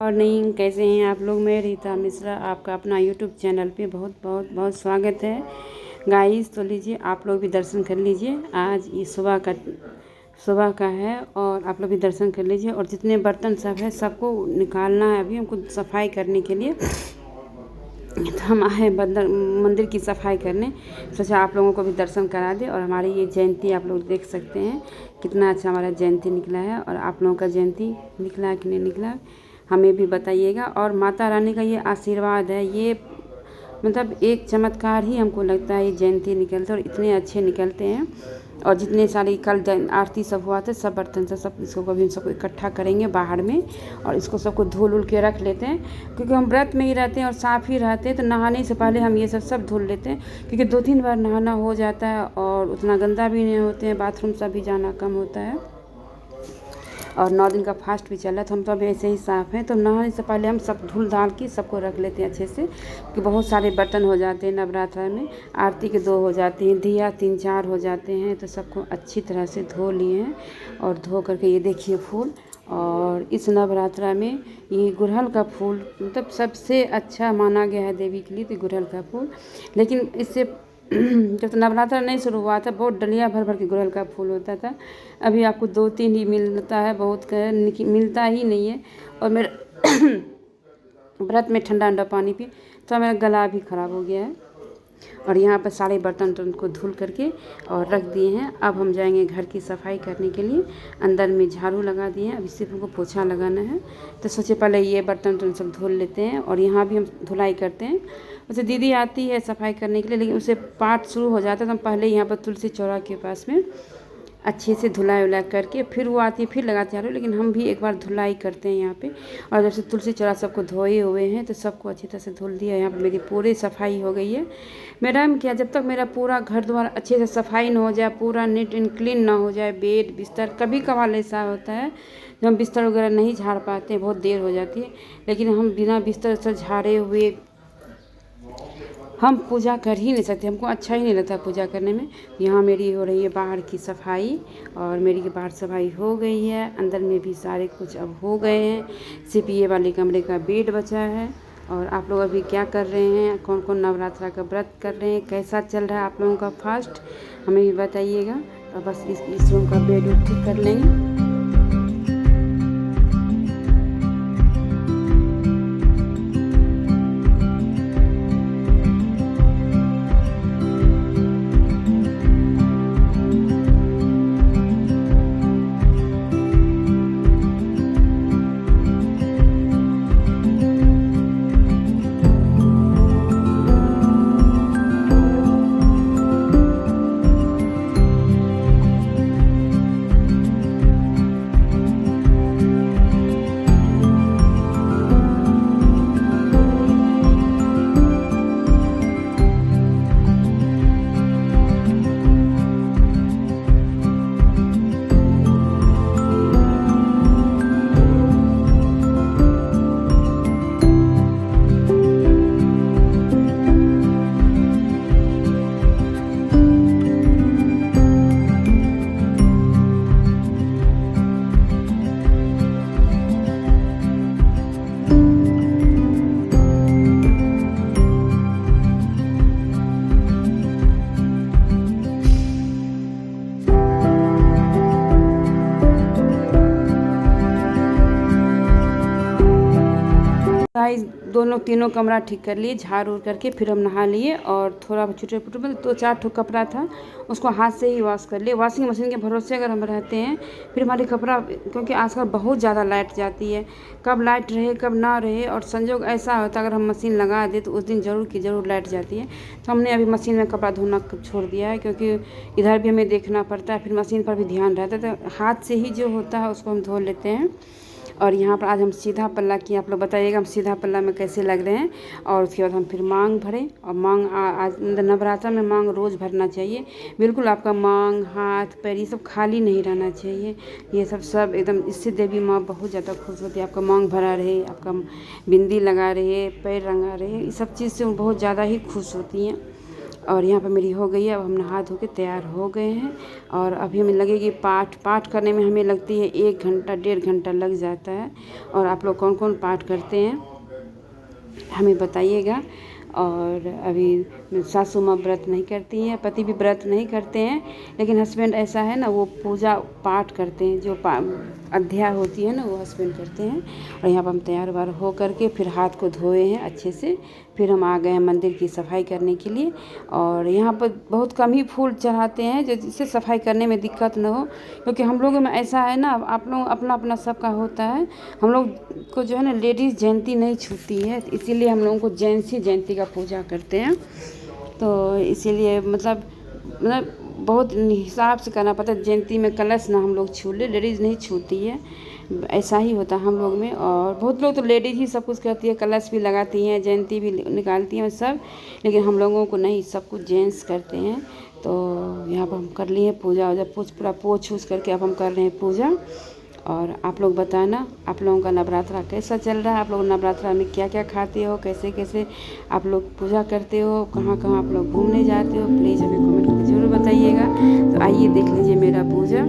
Morning, कैसे हैं आप लोग। मैं रीता मिश्रा आपका अपना यूट्यूब चैनल पे बहुत बहुत बहुत स्वागत है गाइस। तो लीजिए आप लोग भी दर्शन कर लीजिए। आज ये सुबह का है और आप लोग भी दर्शन कर लीजिए। और जितने बर्तन सब है सबको निकालना है अभी हमको सफाई करने के लिए। तो हम आए मंदिर की सफाई करने, सोचा आप लोगों को भी दर्शन करा दे। और हमारी ये जयंती आप लोग देख सकते हैं कितना अच्छा हमारा जयंती निकला है। और आप लोगों का जयंती निकला कि नहीं निकला हमें भी बताइएगा। और माता रानी का ये आशीर्वाद है, ये मतलब एक चमत्कार ही हमको लगता है ये जयंती निकलते और इतने अच्छे निकलते हैं। और जितने सारे कल आरती सब हुआ था सब बर्तन से सब इसको कभी हम सबको इकट्ठा करेंगे बाहर में और इसको सबको धुल उल के रख लेते हैं। क्योंकि हम व्रत में ही रहते हैं और साफ़ ही रहते हैं, तो नहाने से पहले हम ये सब धुल लेते हैं। क्योंकि 2-3 बार नहाना हो जाता है और उतना गंदा भी नहीं होते हैं, बाथरूम सब भी जाना कम होता है। और 9 दिन का फास्ट भी चल रहा है, तो हम तो अभी ऐसे ही साफ़ हैं। तो नहाने से पहले हम सब धुल धाल के सबको रख लेते हैं अच्छे से। कि बहुत सारे बर्तन हो जाते हैं नवरात्र में, आरती के 2 हो जाते हैं, दिया 3-4 हो जाते हैं। तो सबको अच्छी तरह से धो लिए हैं। और धो करके ये देखिए फूल। और इस नवरात्रा में ये गुड़हल का फूल मतलब सबसे अच्छा माना गया है देवी के लिए, तो गुड़हल का फूल। लेकिन इससे जब नवरात्र नहीं शुरू हुआ था बहुत डलिया भर भर के गुड़हल का फूल होता था। अभी आपको 2-3 ही मिलता है, बहुत मिलता ही नहीं है। और मेरा व्रत में ठंडा ठंडा पानी पी तो मेरा गला भी ख़राब हो गया है। और यहाँ पर सारे बर्तन को धुल करके और रख दिए हैं। अब हम जाएंगे घर की सफाई करने के लिए। अंदर में झाड़ू लगा दिए हैं, अभी सिर्फ हमको पोछा लगाना है। तो सोचे पहले ये बर्तन सब धुल लेते हैं और यहाँ भी हम धुलाई करते हैं। वैसे दीदी आती है सफाई करने के लिए, लेकिन उसे पाठ शुरू हो जाता है तो हम पहले यहाँ पर तुलसी चौरा के पास में अच्छे से धुलाई उलाई करके फिर वो आती है फिर लगाते हैं। लेकिन हम भी एक बार धुलाई करते हैं यहाँ पे। और जब से तुलसी चौरा सबको धोए हुए हैं तो सबको अच्छी तरह से धुल दिया। यहाँ पे मेरी पूरी सफाई हो गई है। मेरा क्या, जब तक मेरा पूरा घर द्वार अच्छे से सफाई ना हो जाए, पूरा नीट एंड क्लीन ना हो जाए, बेड बिस्तर, कभी कभार ऐसा होता है जब हम बिस्तर वगैरह नहीं झाड़ पाते हैं, बहुत देर हो जाती है। लेकिन हम बिना बिस्तर से झाड़े हुए हम पूजा कर ही नहीं सकते, हमको अच्छा ही नहीं लगता पूजा करने में। यहाँ मेरी हो रही है बाहर की सफाई और मेरी की बाहर सफाई हो गई है। अंदर में भी सारे कुछ अब हो गए हैं, सिर्फ ये वाले कमरे का बेड बचा है। और आप लोग अभी क्या कर रहे हैं, कौन कौन नवरात्रा का व्रत कर रहे हैं, कैसा चल रहा है आप लोगों का फास्ट, हमें भी बताइएगा। तो बस इस रूम का बेड ठीक कर लेंगे। गाइस दोनों तीनों कमरा ठीक कर लिए, झाड़ उड़ करके फिर हम नहा लिए। और थोड़ा छोटे छोटे मतलब 2-4 ठो कपड़ा था उसको हाथ से ही वॉश कर लिए। वॉशिंग मशीन के भरोसे अगर हम रहते हैं फिर हमारे कपड़ा, क्योंकि आजकल बहुत ज़्यादा लाइट जाती है, कब लाइट रहे कब ना रहे। और संजोग ऐसा होता है अगर हम मशीन लगा दें तो उस दिन ज़रूर की ज़रूर लाइट जाती है। तो हमने अभी मशीन में कपड़ा धोना छोड़ दिया है, क्योंकि इधर भी हमें देखना पड़ता है, फिर मशीन पर भी ध्यान रहता है। तो हाथ से ही जो होता है उसको हम धो लेते हैं। और यहाँ पर आज हम सीधा पल्ला किए, आप लोग बताइएगा हम सीधा पल्ला में कैसे लग रहे हैं। और उसके बाद हम फिर मांग भरे। और मांग आज नवरात्र में मांग रोज़ भरना चाहिए, बिल्कुल आपका मांग हाथ पैर ये सब खाली नहीं रहना चाहिए। ये सब एकदम, इससे देवी माँ बहुत ज़्यादा खुश होती है। आपका मांग भरा रहे, आपका बिंदी लगा रहे, पैर रंगा रहे, ये सब चीज़ से बहुत ज़्यादा ही खुश होती हैं। और यहाँ पर मेरी हो गई है। अब हम नहा धो के तैयार हो गए हैं और अभी हमें लगेगी पाठ करने में हमें लगती है 1 घंटा 1.5 घंटा लग जाता है। और आप लोग कौन कौन पाठ करते हैं हमें बताइएगा। और अभी सासू माँ व्रत नहीं करती हैं, पति भी व्रत नहीं करते हैं, लेकिन हस्बैंड ऐसा है ना, वो पूजा पाठ करते हैं, जो अध्याय होती है ना वो हस्बैंड करते हैं। और यहाँ पर हम तैयार वार हो करके फिर हाथ को धोए हैं अच्छे से, फिर हम आ गए हैं मंदिर की सफाई करने के लिए। और यहाँ पर बहुत कम ही फूल चढ़ाते हैं जिससे सफाई करने में दिक्कत ना हो, क्योंकि हम लोगों में ऐसा है ना, आप लोग अपना अपना सबका होता है। हम लोग को जो है ना लेडीज़ जयंती नहीं छूती है, इसीलिए हम लोगों को जेंट्स ही जयंती का पूजा करते हैं। तो इसीलिए मतलब बहुत हिसाब से करना पड़ता है। जयंती में कलश ना हम लोग छू ले, लेडीज़ नहीं छूती है, ऐसा ही होता है हम लोग में। और बहुत लोग तो लेडीज़ ही सब कुछ करती है, कलश भी लगाती हैं, जयंती भी निकालती हैं सब, लेकिन हम लोगों को नहीं, सब कुछ जेंट्स करते हैं। तो यहाँ पर हम कर लिए पूजा वूजा, पूरा पोछ उछ करके अब हम कर रहे हैं पूजा। और आप लोग बताना आप लोगों का नवरात्रा कैसा चल रहा है, आप लोग नवरात्रा में क्या क्या खाते हो, कैसे कैसे आप लोग पूजा करते हो, कहाँ कहाँ आप लोग घूमने जाते हो, प्लीज़ हमें कमेंट करके ज़रूर बताइएगा। तो आइए देख लीजिए मेरा पूजा।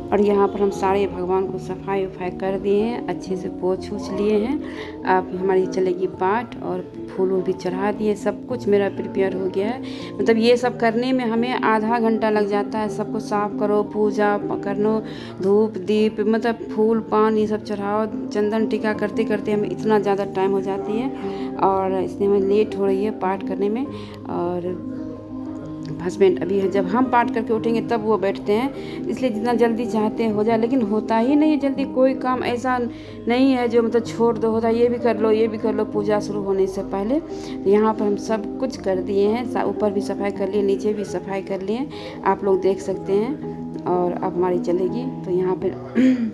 और यहाँ पर हम सारे भगवान को सफाई वफाई कर दिए हैं, अच्छे से पोंछ उछ लिए हैं। अब हमारी चलेगी पाठ और फूल भी चढ़ा दिए, सब कुछ मेरा प्रिपेयर हो गया है। मतलब ये सब करने में हमें आधा घंटा लग जाता है। सबको साफ़ करो, पूजा करनो, धूप दीप मतलब फूल पान ये सब चढ़ाओ, चंदन टीका करते करते हमें इतना ज़्यादा टाइम हो जाती है और इसलिए हमें लेट हो रही है पाठ करने में। और हस्बैंड अभी है, जब हम पाठ करके उठेंगे तब वो बैठते हैं, इसलिए जितना जल्दी चाहते हैं हो जाए, लेकिन होता ही नहीं है जल्दी। कोई काम ऐसा नहीं है जो मतलब छोड़ दो, होता ये भी कर लो ये भी कर लो पूजा शुरू होने से पहले। यहाँ पर हम सब कुछ कर दिए हैं, ऊपर भी सफाई कर लिए, नीचे भी सफाई कर लिए, आप लोग देख सकते हैं। और अब हमारी चलेगी। तो यहाँ पर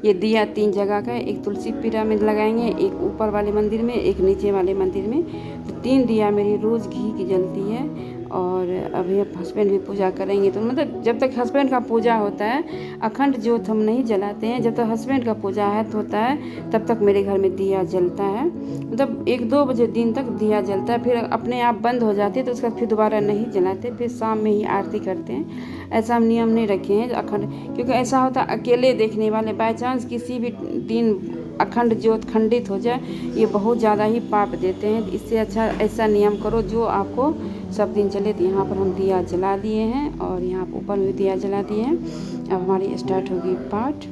ये दिया 3 जगह का है, एक तुलसी पीरा में लगाएंगे, एक ऊपर वाले मंदिर में, एक नीचे वाले मंदिर में। तो 3 दिया मेरी रोज़ घी की जलती है। और अभी हस्बैंड भी पूजा करेंगे, तो मतलब जब तक हस्बैंड का पूजा होता है अखंड ज्योत हम नहीं जलाते हैं, जब तक हस्बैंड का पूजा होता है तब तक मेरे घर में दिया जलता है। मतलब 1-2 बजे दिन तक दिया जलता है, फिर अपने आप बंद हो जाती है, तो उसके बाद फिर दोबारा नहीं जलाते, फिर शाम में ही आरती करते हैं। ऐसा हम नियम नहीं रखे हैं अखंड, क्योंकि ऐसा होता है अकेले देखने वाले, बाई चांस किसी भी दिन अखंड ज्योत खंडित हो जाए, ये बहुत ज़्यादा ही पाप देते हैं। इससे अच्छा ऐसा नियम करो जो आपको सब दिन चले। तो यहाँ पर हम दिया जला दिए हैं और यहाँ पर ऊपर भी दिया जला दिए हैं। अब हमारी स्टार्ट होगी पाठ।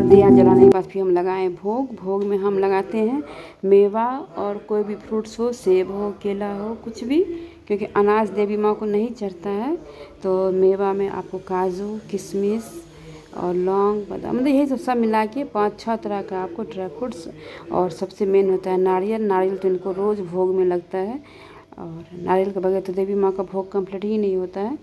दिया जलाने के बाद फिर हम लगाएं भोग में हम लगाते हैं मेवा और कोई भी फ्रूट्स हो, सेब हो, केला हो, कुछ भी, क्योंकि अनाज देवी माँ को नहीं चढ़ता है। तो मेवा में आपको काजू, किशमिश और लौंग, बादाम, मतलब यही सब मिला के 5-6 तरह का आपको ड्राई फ्रूट्स, और सबसे मेन होता है नारियल तो इनको रोज़ भोग में लगता है। और नारियल के बगैर तो देवी माँ का भोग कंप्लीट ही नहीं होता है।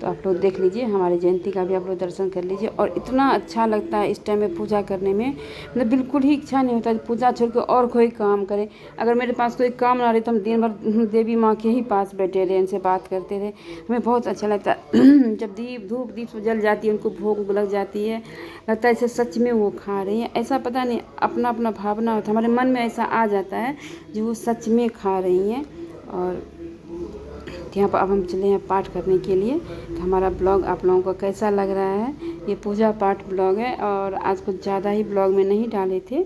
तो आप लोग देख लीजिए, हमारी जयंती का भी आप लोग दर्शन कर लीजिए। और इतना अच्छा लगता है इस टाइम में पूजा करने में, मतलब बिल्कुल ही इच्छा नहीं होता पूजा छोड़ के और कोई काम करे। अगर मेरे पास कोई काम ना रहे तो हम दिन भर देवी माँ के ही पास बैठे रहे, इनसे बात करते रहे, हमें बहुत अच्छा लगता है। जब धूप दीप जल जाती है, उनको भोग लग जाती है, लगता है ऐसे सच में वो खा रही हैं। ऐसा पता नहीं अपना अपना भावना होता है, हमारे मन में ऐसा आ जाता है जो वो सच में खा रही हैं। और यहाँ पर अब हम चले हैं पाठ करने के लिए। तो हमारा ब्लॉग आप लोगों को कैसा लग रहा है, ये पूजा पाठ ब्लॉग है। और आज कुछ ज़्यादा ही ब्लॉग में नहीं डाले थे,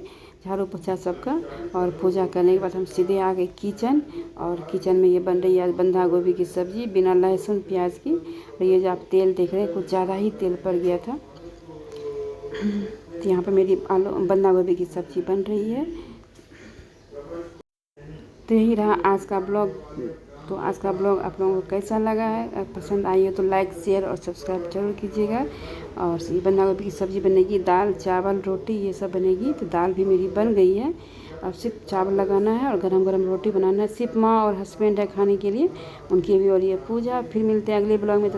झाड़ू पोछा सबका, और पूजा करने के बाद हम सीधे आ गए किचन। और किचन में ये बन रही है बंधा गोभी की सब्ज़ी बिना लहसुन प्याज की। और ये जो आप तेल देख रहे हैं कुछ ज़्यादा ही तेल पड़ गया था। तो यहाँ पर मेरी आलू बंधा गोभी की सब्ज़ी बन रही है। तो यही रहा आज का ब्लॉग। तो आज का ब्लॉग आप लोगों को कैसा लगा है, अगर पसंद आई हो तो लाइक शेयर और सब्सक्राइब जरूर कीजिएगा। और ये बंधा गोभी की सब्ज़ी बनेगी, दाल चावल रोटी ये सब बनेगी। तो दाल भी मेरी बन गई है, अब सिर्फ चावल लगाना है और गरम गरम रोटी बनाना है। सिर्फ माँ और हस्बैंड है खाने के लिए, उनकी भी हो रही है पूजा। फिर मिलते हैं अगले ब्लॉग में।